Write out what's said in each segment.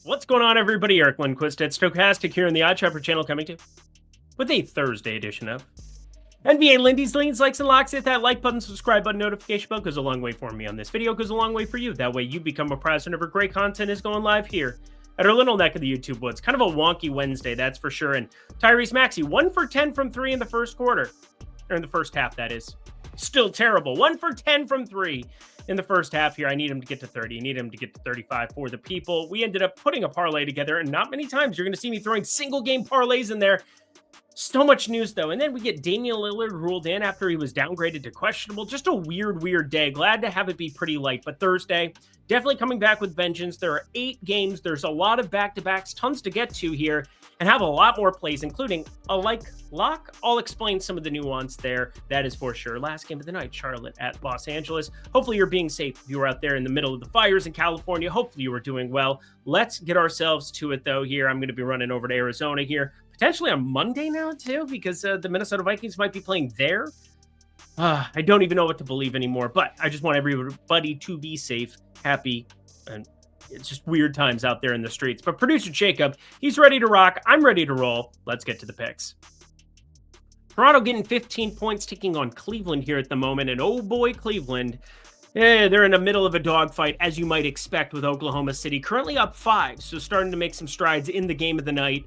What's going on, everybody? Eric Lindquist at Stochastic here in the Odd Chopper channel coming to you with a Thursday edition of NBA Lindy's Leans, Likes, and Locks. Hit that like button, subscribe button, notification bell. Goes a long way for me on this video. Goes a long way for you. That way you become a prize whenever great content is going live here at our little neck of the YouTube woods. Kind of a wonky Wednesday, that's for sure. And Tyrese Maxey, 1 for 10 from 3 in the first quarter. Or in the first half, that is. Still terrible. 1 for 10 from 3 in the first half here. I need him to get to 30. I need him to get to 35 for the people. We ended up putting a parlay together, and not many times you're going to see me throwing single game parlays in there. So much news, though. And then we get Damian Lillard ruled in after he was downgraded to questionable. Just a weird day. Glad to have it be pretty light. But Thursday, definitely coming back with vengeance. There are 8 games. There's a lot of back-to-backs, tons to get to here, and have a lot more plays, including a lock. I'll explain some of the nuance there. That is for sure. Last game of the night, Charlotte at Los Angeles. Hopefully you're being safe if you were out there in the middle of the fires in California. Hopefully you were doing well. Let's get ourselves to it, though, here. I'm going to be running over to Arizona here, potentially on Monday now, too, because the Minnesota Vikings might be playing there. I don't even know what to believe anymore, but I just want everybody to be safe, happy, and it's just weird times out there in the streets. But producer Jacob, he's ready to rock. I'm ready to roll. Let's get to the picks. Toronto getting 15 points, taking on Cleveland here at the moment. And oh boy, Cleveland, they're in the middle of a dogfight, as you might expect with Oklahoma City. Currently up 5, so starting to make some strides in the game of the night.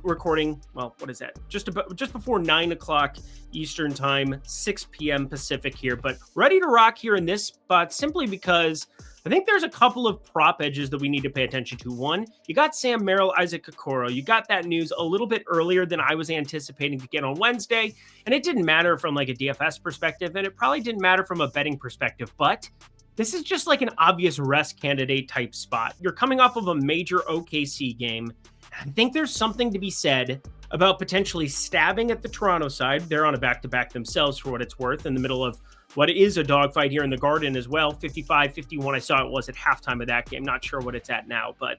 Recording, well, what is that? Just before 9 o'clock Eastern time, 6 p.m. Pacific here. But ready to rock here in this spot simply because I think there's a couple of prop edges that we need to pay attention to. One, you got Sam Merrill, Isaac Okoro. You got that news a little bit earlier than I was anticipating to get on Wednesday, and it didn't matter from like a DFS perspective, and it probably didn't matter from a betting perspective, but this is just like an obvious rest candidate type spot. You're coming off of a major OKC game. I think there's something to be said about potentially stabbing at the Toronto side. They're on a back-to-back themselves for what it's worth in the middle of what is a dogfight here in the Garden as well. 55-51, I saw it was at halftime of that game. Not sure what it's at now, but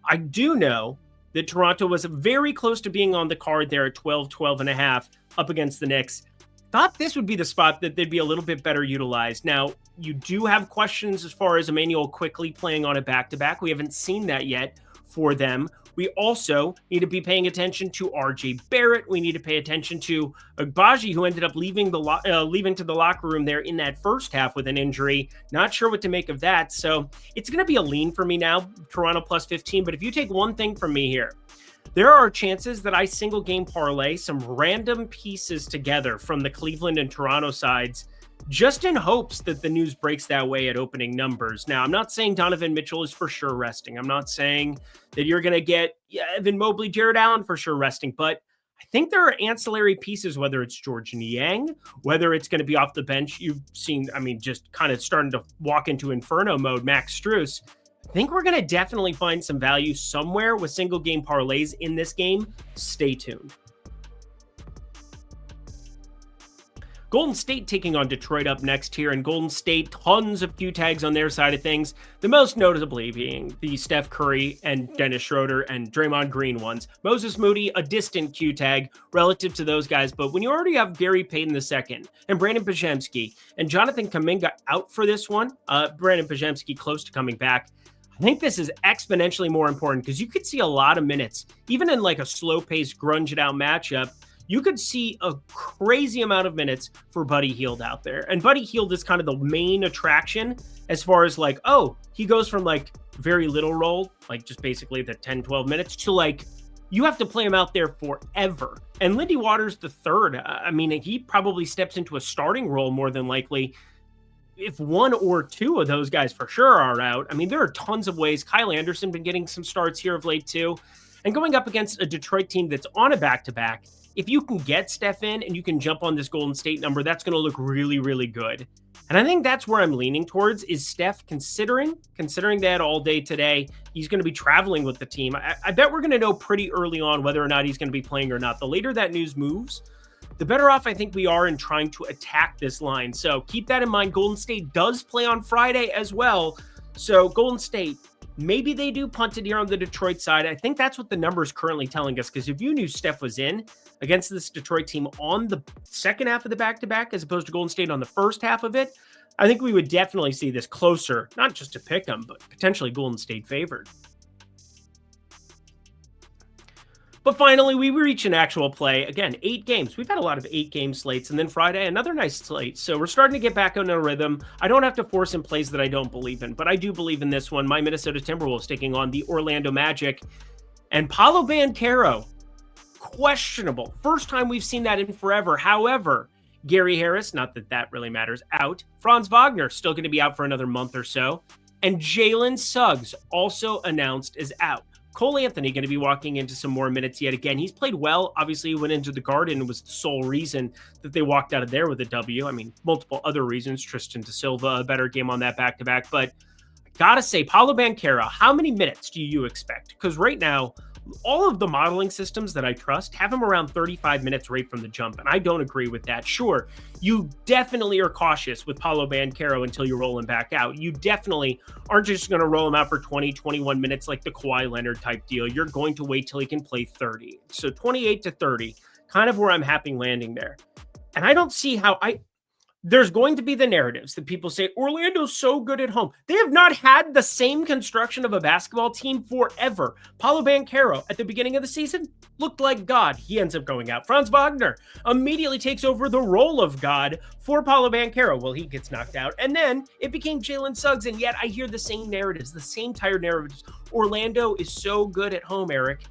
I do know that Toronto was very close to being on the card there at 12.5 up against the Knicks. Thought this would be the spot that they'd be a little bit better utilized. Now, you do have questions as far as Emmanuel quickly playing on a back-to-back. We haven't seen that yet for them. We also need to be paying attention to RJ Barrett. We need to pay attention to Agbaji, who ended up leaving to the locker room there in that first half with an injury. Not sure what to make of that. So it's going to be a lean for me now, Toronto plus 15. But if you take one thing from me here, there are chances that I single game parlay some random pieces together from the Cleveland and Toronto sides, just in hopes that the news breaks that way at opening numbers. Now, I'm not saying Donovan Mitchell is for sure resting. I'm not saying that you're going to get Evan Mobley, Jared Allen for sure resting, but I think there are ancillary pieces, whether it's George Niang, whether it's going to be off the bench. You've seen, just kind of starting to walk into Inferno mode, Max Strus. I think we're going to definitely find some value somewhere with single game parlays in this game. Stay tuned. Golden State taking on Detroit up next here, and Golden State, tons of Q tags on their side of things. The most notably being the Steph Curry and Dennis Schroeder and Draymond Green ones. Moses Moody, a distant Q tag relative to those guys, but when you already have Gary Payton II and Brandon Podziemski and Jonathan Kuminga out for this one, Brandon Podziemski close to coming back, I think this is exponentially more important because you could see a lot of minutes, even in like a slow-paced, grunge-it-out matchup. You could see a crazy amount of minutes for Buddy Hield out there. And Buddy Hield is kind of the main attraction as far as like, oh, he goes from like very little role, like just basically the 10, 12 minutes to like, you have to play him out there forever. And Lindy Waters III, he probably steps into a starting role more than likely. If one or two of those guys for sure are out, there are tons of ways. Kyle Anderson been getting some starts here of late too. And going up against a Detroit team that's on a back-to-back, if you can get Steph in and you can jump on this Golden State number, that's going to look really, really good. And I think that's where I'm leaning towards is Steph, considering that all day today, he's going to be traveling with the team. I bet we're going to know pretty early on whether or not he's going to be playing or not. The later that news moves, the better off I think we are in trying to attack this line. So keep that in mind. Golden State does play on Friday as well. So Golden State, maybe they do punt it here on the Detroit side. I think that's what the number is currently telling us, because if you knew Steph was in against this Detroit team on the second half of the back-to-back as opposed to Golden State on the first half of it, I think we would definitely see this closer, not just to pick them, but potentially Golden State favored. But finally, we reach an actual play. Again, 8 games. We've had a lot of 8-game slates. And then Friday, another nice slate. So we're starting to get back on a rhythm. I don't have to force in plays that I don't believe in, but I do believe in this one. My Minnesota Timberwolves taking on the Orlando Magic. And Paolo Banchero, questionable. First time we've seen that in forever. However, Gary Harris, not that that really matters, out. Franz Wagner, still going to be out for another month or so. And Jalen Suggs, also announced, is out. Cole Anthony going to be walking into some more minutes yet again. He's played well. Obviously, he went into the Garden and was the sole reason that they walked out of there with a W. I mean, multiple other reasons. Tristan DeSilva, a better game on that back-to-back. But I got to say, Paolo Banchero, how many minutes do you expect? Because right now, all of the modeling systems that I trust have him around 35 minutes right from the jump, and I don't agree with that. Sure, you definitely are cautious with Paolo Banchero until you roll him back out. You definitely aren't just going to roll him out for 20, 21 minutes like the Kawhi Leonard type deal. You're going to wait till he can play 30. So 28 to 30, kind of where I'm happy landing there. And I don't see how there's going to be the narratives that people say, Orlando's so good at home. They have not had the same construction of a basketball team forever. Paolo Banchero, at the beginning of the season, looked like God. He ends up going out. Franz Wagner immediately takes over the role of God for Paolo Banchero. Well, he gets knocked out. And then it became Jalen Suggs, and yet I hear the same narratives, the same tired narratives. Orlando is so good at home, Eric.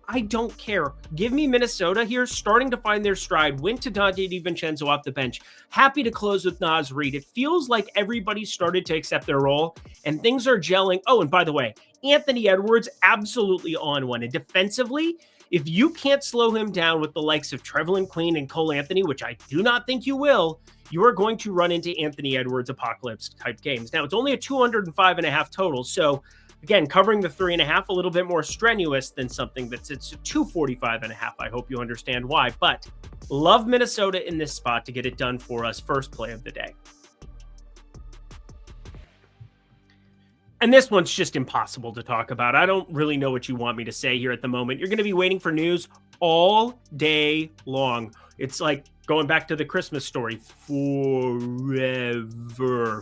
I don't care. Give me Minnesota here, starting to find their stride. Went to Dante DiVincenzo off the bench. Happy to close with Naz Reid. It feels like everybody started to accept their role, and things are gelling. Oh, and by the way, Anthony Edwards absolutely on one. And defensively, if you can't slow him down with the likes of Trevelin Queen and Cole Anthony, which I do not think you will, you are going to run into Anthony Edwards apocalypse type games. Now, it's only a 205.5 total, so again, covering the 3.5 a little bit more strenuous than something that's it's 245.5. I hope you understand why. But love Minnesota in this spot to get it done for us. First play of the day. And this one's just impossible to talk about. I don't really know what you want me to say here at the moment. You're going to be waiting for news all day long. It's like going back to the Christmas story forever.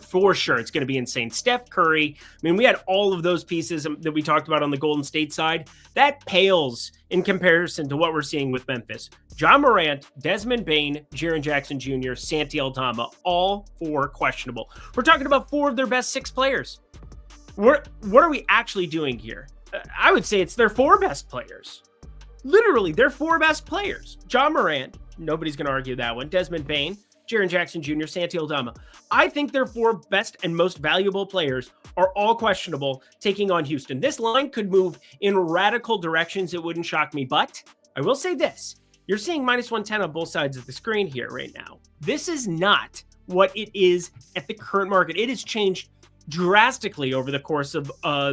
For sure, it's going to be insane. Steph Curry, I mean, we had all of those pieces that we talked about on the Golden State side. That pales in comparison to what we're seeing with Memphis. John Morant, Desmond Bane, Jaren Jackson Jr., Santi Aldama, all 4 questionable. We're talking about 4 of their best 6 players. What are we actually doing here? I would say it's their 4 best players. Literally, their 4 best players. John Morant, nobody's going to argue that one. Desmond Bane, Jaren Jackson Jr., Santi Aldama. I think their 4 best and most valuable players are all questionable taking on Houston. This line could move in radical directions. It wouldn't shock me. But I will say this. You're seeing -110 on both sides of the screen here right now. This is not what it is at the current market. It has changed drastically over the course of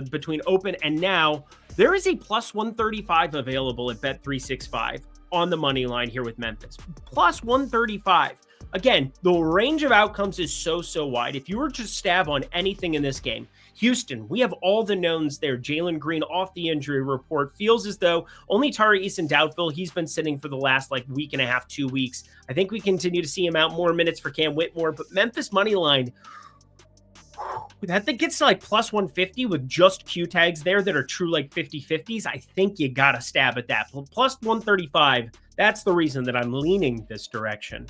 between open and now. There is a +135 available at Bet365 on the money line here with Memphis. +135. Again, the range of outcomes is so wide. If you were to stab on anything in this game, Houston, we have all the knowns there. Jalen Green off the injury report. Feels as though only Tari Eason doubtful. He's been sitting for the last week and a half, 2 weeks. I think we continue to see him out. More minutes for Cam Whitmore, but Memphis money line, that thing gets to +150 with just Q tags there that are true 50-50s. I think you got to stab at that. +135. That's the reason that I'm leaning this direction.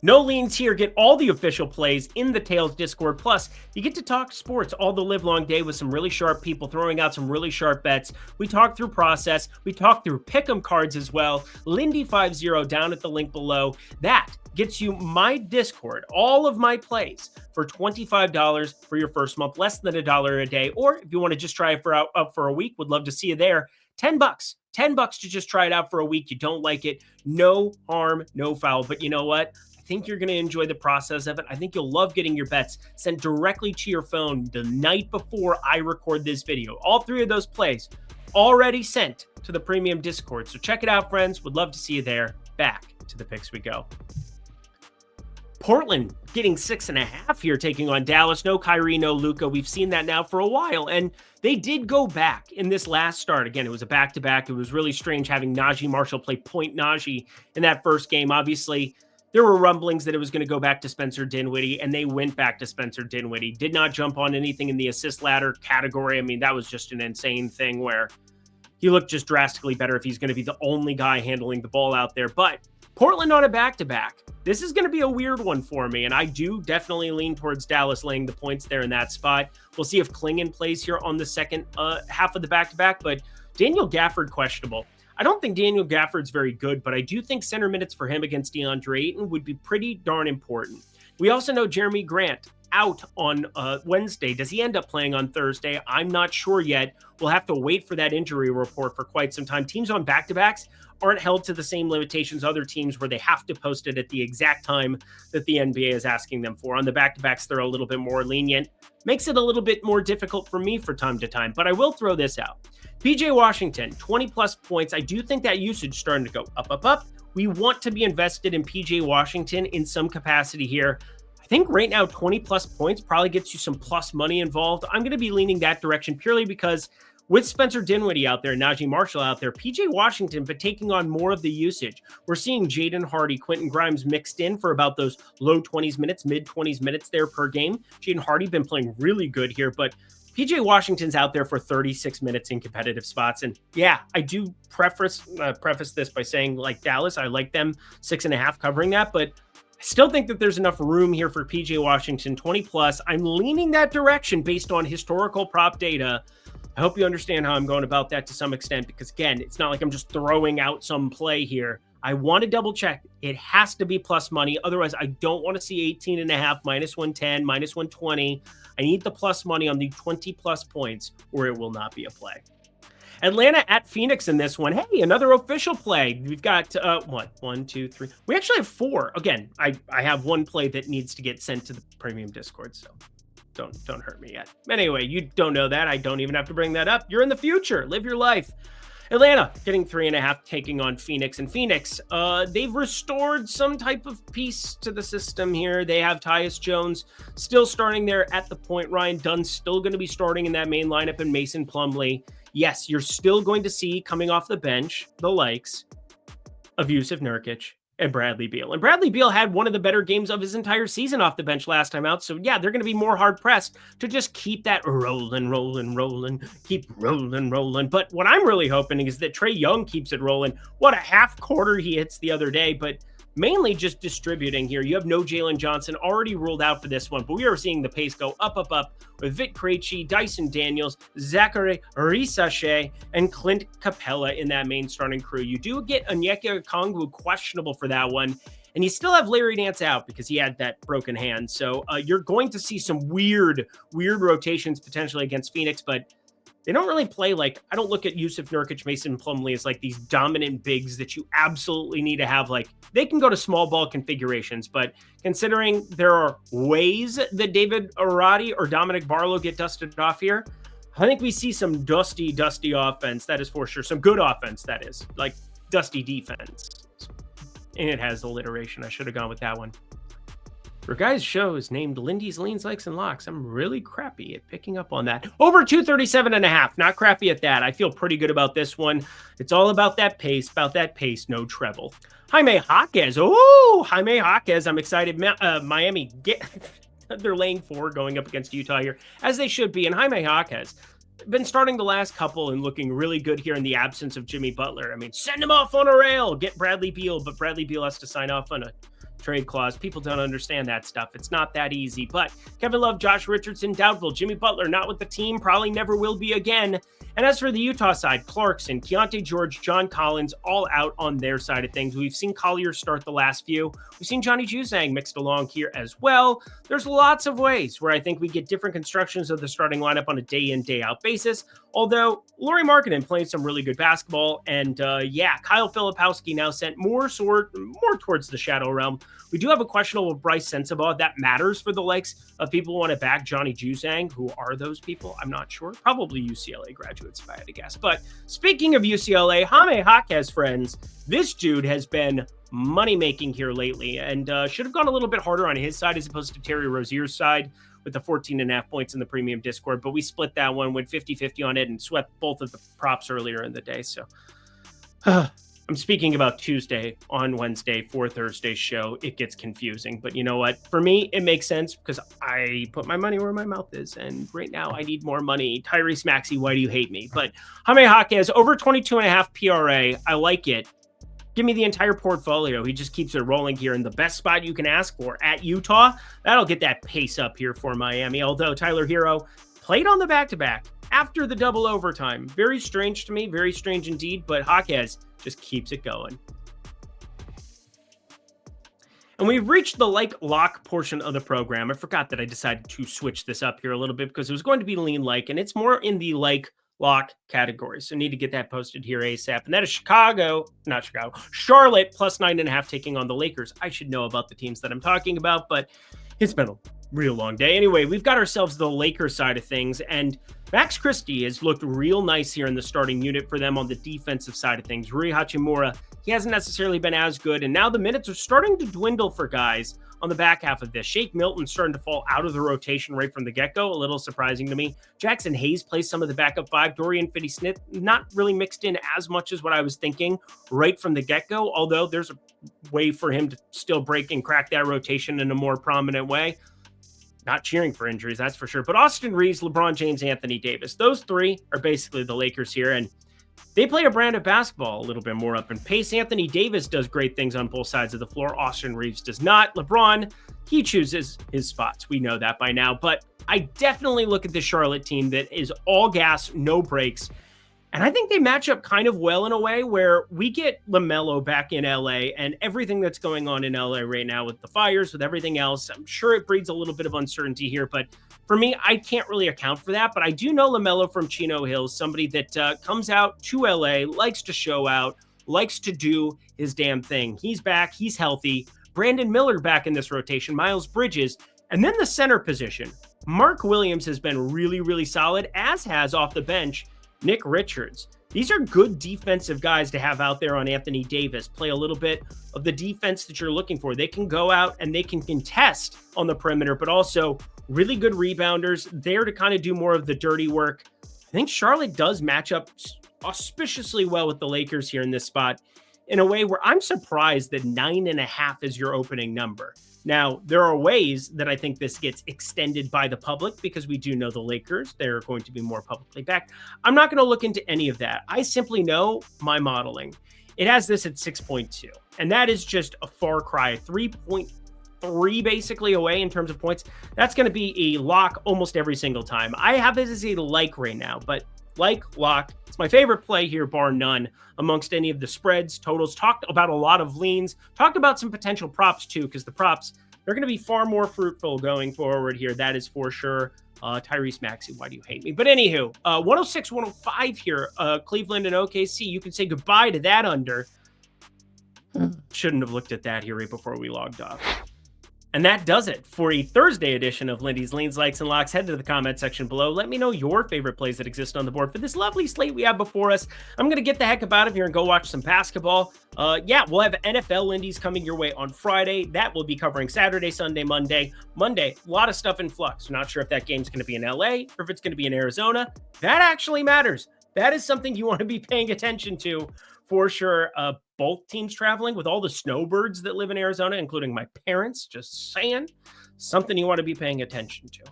No leans here. Get all the official plays in the Tails Discord. Plus, you get to talk sports all the live long day with some really sharp people throwing out some really sharp bets. We talk through process. We talk through pick'em cards as well. Lindy50 down at the link below. That gets you my Discord, all of my plays for $25 for your first month, less than $1 a day. Or if you want to just try it out for a week, would love to see you there. $10. $10 to just try it out for a week. You don't like it, no harm, no foul. But you know what? I think you're going to enjoy the process of it. I think you'll love getting your bets sent directly to your phone the night before I record this video. All 3 of those plays already sent to the premium Discord. So check it out, friends. Would love to see you there. Back to the picks we go. Portland getting 6.5 here, taking on Dallas. No Kyrie, no Luka. We've seen that now for a while, and they did go back in this last start. Again, it was a back-to-back. It was really strange having Najee Marshall play point Najee in that first game. Obviously, there were rumblings that it was going to go back to Spencer Dinwiddie, and they went back to Spencer Dinwiddie. Did not jump on anything in the assist ladder category. I mean, that was just an insane thing where he looked just drastically better if he's going to be the only guy handling the ball out there. But Portland on a back-to-back. This is going to be a weird one for me, and I do definitely lean towards Dallas laying the points there in that spot. We'll see if Klingon plays here on the second half of the back-to-back, but Daniel Gafford questionable. I don't think Daniel Gafford's very good, but I do think center minutes for him against DeAndre Ayton would be pretty darn important. We also know Jeremy Grant out on Wednesday. Does he end up playing on Thursday? I'm not sure yet. We'll have to wait for that injury report for quite some time. Teams on back-to-backs aren't held to the same limitations other teams where they have to post it at the exact time that the NBA is asking them for. On the back-to-backs, they're a little bit more lenient. Makes it a little bit more difficult for me from time to time, but I will throw this out. PJ Washington, 20-plus points. I do think that usage is starting to go up. We want to be invested in PJ Washington in some capacity here. I think right now 20-plus points probably gets you some plus money involved. I'm going to be leaning that direction purely because with Spencer Dinwiddie out there, Najee Marshall out there, PJ Washington, but taking on more of the usage. We're seeing Jaden Hardy, Quentin Grimes mixed in for about those low 20s minutes, mid 20s minutes there per game. Jaden Hardy been playing really good here, but PJ Washington's out there for 36 minutes in competitive spots. And yeah, I do preface this by saying, like Dallas, I like them 6.5 covering that, but I still think that there's enough room here for PJ Washington 20 plus. I'm leaning that direction based on historical prop data. I hope you understand how I'm going about that to some extent, because again, it's not like I'm just throwing out some play here. I want to double check. It has to be plus money. Otherwise, I don't want to see 18.5, minus 110, minus 120. I need the plus money on the 20 plus points or it will not be a play. Atlanta at Phoenix in this one. Hey, another official play. We've got, 1, 2, 3. We actually have 4. Again, I have one play that needs to get sent to the premium Discord, so don't hurt me yet. Anyway, you don't know that. I don't even have to bring that up. You're in the future. Live your life. Atlanta getting 3.5, taking on Phoenix. And Phoenix, they've restored some type of piece to the system here. They have Tyus Jones still starting there at the point. Ryan Dunn's still going to be starting in that main lineup, and Mason Plumlee. Yes, you're still going to see coming off the bench the likes of Yusuf Nurkic and Bradley Beal. And Bradley Beal had one of the better games of his entire season off the bench last time out. So yeah, they're going to be more hard pressed to just keep that rolling, keep rolling. But what I'm really hoping is that Trae Young keeps it rolling. What a half quarter he hits the other day, but mainly just distributing here. You have no Jalen Johnson already ruled out for this one, but we are seeing the pace go up with Vic Krejci, Dyson Daniels, Zachary Risache, and Clint Capella in that main starting crew. You do get Onyeka Okongwu questionable for that one, and you still have Larry Nance out because he had that broken hand. So you're going to see some weird rotations potentially against Phoenix, but they don't really play like, I don't look at Yusuf Nurkic, Mason Plumlee as like these dominant bigs that you absolutely need to have. Like, they can go to small ball configurations, but considering there are ways that David Arati or Dominic Barlow get dusted off here, I think we see some dusty offense. That is for sure. Some good offense, that is. Like, dusty defense. And it has alliteration. I should have gone with that one. Your guys' show is named Lindy's Leans, Likes, and Locks. I'm really crappy at picking up on that. Over 237.5. Not crappy at that. I feel pretty good about this one. It's all about that pace, no treble. Jaime Jaquez. Oh, Jaime Jaquez. I'm excited. Miami, they're laying 4 going up against Utah here, as they should be. And Jaime Jaquez been starting the last couple and looking really good here in the absence of Jimmy Butler. I mean, send him off on a rail. Get Bradley Beal, but Bradley Beal has to sign off on a trade clause. People don't understand that stuff. It's not that easy. But Kevin Love, Josh Richardson, doubtful. Jimmy Butler, not with the team, probably never will be again. And as for the Utah side, Clarkson, Keontae George, John Collins, all out on their side of things. We've seen Collier start the last few. We've seen Johnny Juzang mixed along here as well. There's lots of ways where I think we get different constructions of the starting lineup on a day-in, day-out basis. Although, Lauri Markkanen playing some really good basketball. And Kyle Filipowski now sent more towards the shadow realm. We do have a questionable Bryce Sensabaugh. That matters for the likes of people who want to back Johnny Juzang. Who are those people? I'm not sure. Probably UCLA graduates, if I had to guess. But speaking of UCLA, Jaime Jaquez, friends, this dude has been money-making here lately and should have gone a little bit harder on his side as opposed to Terry Rozier's side with the 14.5 points in the premium Discord. But we split that one, went 50-50 on it, and swept both of the props earlier in the day. So I'm speaking about Tuesday on Wednesday for Thursday's show. It gets confusing, but you know what? For me, it makes sense because I put my money where my mouth is. And right now I need more money. Tyrese Maxey, why do you hate me? But Jaime Jaquez, over 22.5 PRA. I like it. Give me the entire portfolio. He just keeps it rolling here in the best spot you can ask for at Utah. That'll get that pace up here for Miami. Although Tyler Hero played on the back-to-back after the double overtime. Very strange to me. Very strange indeed. But Jaquez just keeps it going. And we've reached the lock portion of the program. I forgot that I decided to switch this up here a little bit because it was going to be lean and it's more in the lock category. So need to get that posted here ASAP. And that is Charlotte plus 9.5 taking on the Lakers. I should know about the teams that I'm talking about, but it's been a real long day. Anyway, we've got ourselves the Lakers side of things, and Max Christie has looked real nice here in the starting unit for them on the defensive side of things. Rui Hachimura, he hasn't necessarily been as good, and now the minutes are starting to dwindle for guys on the back half of this. Shake Milton's starting to fall out of the rotation right from the get-go, a little surprising to me. Jackson Hayes plays some of the backup five. Dorian Finney-Smith not really mixed in as much as what I was thinking right from the get-go, although there's a way for him to still break and crack that rotation in a more prominent way. Not cheering for injuries, that's for sure. But Austin Reeves, LeBron James, Anthony Davis, those three are basically the Lakers here. And they play a brand of basketball a little bit more up in pace. Anthony Davis does great things on both sides of the floor. Austin Reeves does not. LeBron, he chooses his spots. We know that by now. But I definitely look at the Charlotte team that is all gas, no breaks. And I think they match up kind of well in a way where we get LaMelo back in LA and everything that's going on in LA right now with the fires, with everything else. I'm sure it breeds a little bit of uncertainty here, but for me, I can't really account for that. But I do know LaMelo from Chino Hills, somebody that comes out to LA, likes to show out, likes to do his damn thing. He's back. He's healthy. Brandon Miller back in this rotation, Miles Bridges, and then the center position. Mark Williams has been really, really solid, as has off the bench Nick Richards. These are good defensive guys to have out there on Anthony Davis, play a little bit of the defense that you're looking for. They can go out and they can contest on the perimeter, but also really good rebounders there to kind of do more of the dirty work. I think Charlotte does match up auspiciously well with the Lakers here in this spot in a way where I'm surprised that 9.5 is your opening number. Now, there are ways that I think this gets extended by the public because we do know the Lakers, they're going to be more publicly backed. I'm not going to look into any of that. I simply know my modeling. It has this at 6.2, and that is just a far cry, 3.3 basically away in terms of points. That's going to be a lock almost every single time. I have it as a like right now, but lock, it's my favorite play here, bar none, amongst any of the spreads, totals. Talked about a lot of leans, talked about some potential props too, because the props, they're going to be far more fruitful going forward here. That is for sure. Tyrese Maxey, why do you hate me? But anywho, 106, 105 here, Cleveland and OKC. You can say goodbye to that under. Shouldn't have looked at that here right before we logged off. And that does it for a Thursday edition of Lindy's Leans, Likes, and Locks. Head to the comment section below. Let me know your favorite plays that exist on the board for this lovely slate we have before us. I'm going to get the heck up out of here and go watch some basketball. Yeah, we'll have NFL Lindy's coming your way on Friday. That will be covering Saturday, Sunday, Monday. Monday, a lot of stuff in flux. Not sure if that game's going to be in LA or if it's going to be in Arizona. That actually matters. That is something you want to be paying attention to for sure. Both teams traveling with all the snowbirds that live in Arizona, including my parents. Just saying, something you want to be paying attention to.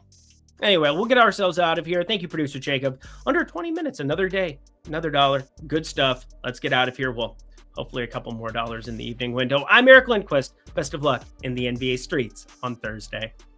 Anyway, we'll get ourselves out of here. Thank you, producer Jacob. Under 20 minutes, another day, another dollar. Good stuff. Let's get out of here. Well, hopefully a couple more dollars in the evening window. I'm Eric Lindquist. Best of luck in the NBA streets on Thursday.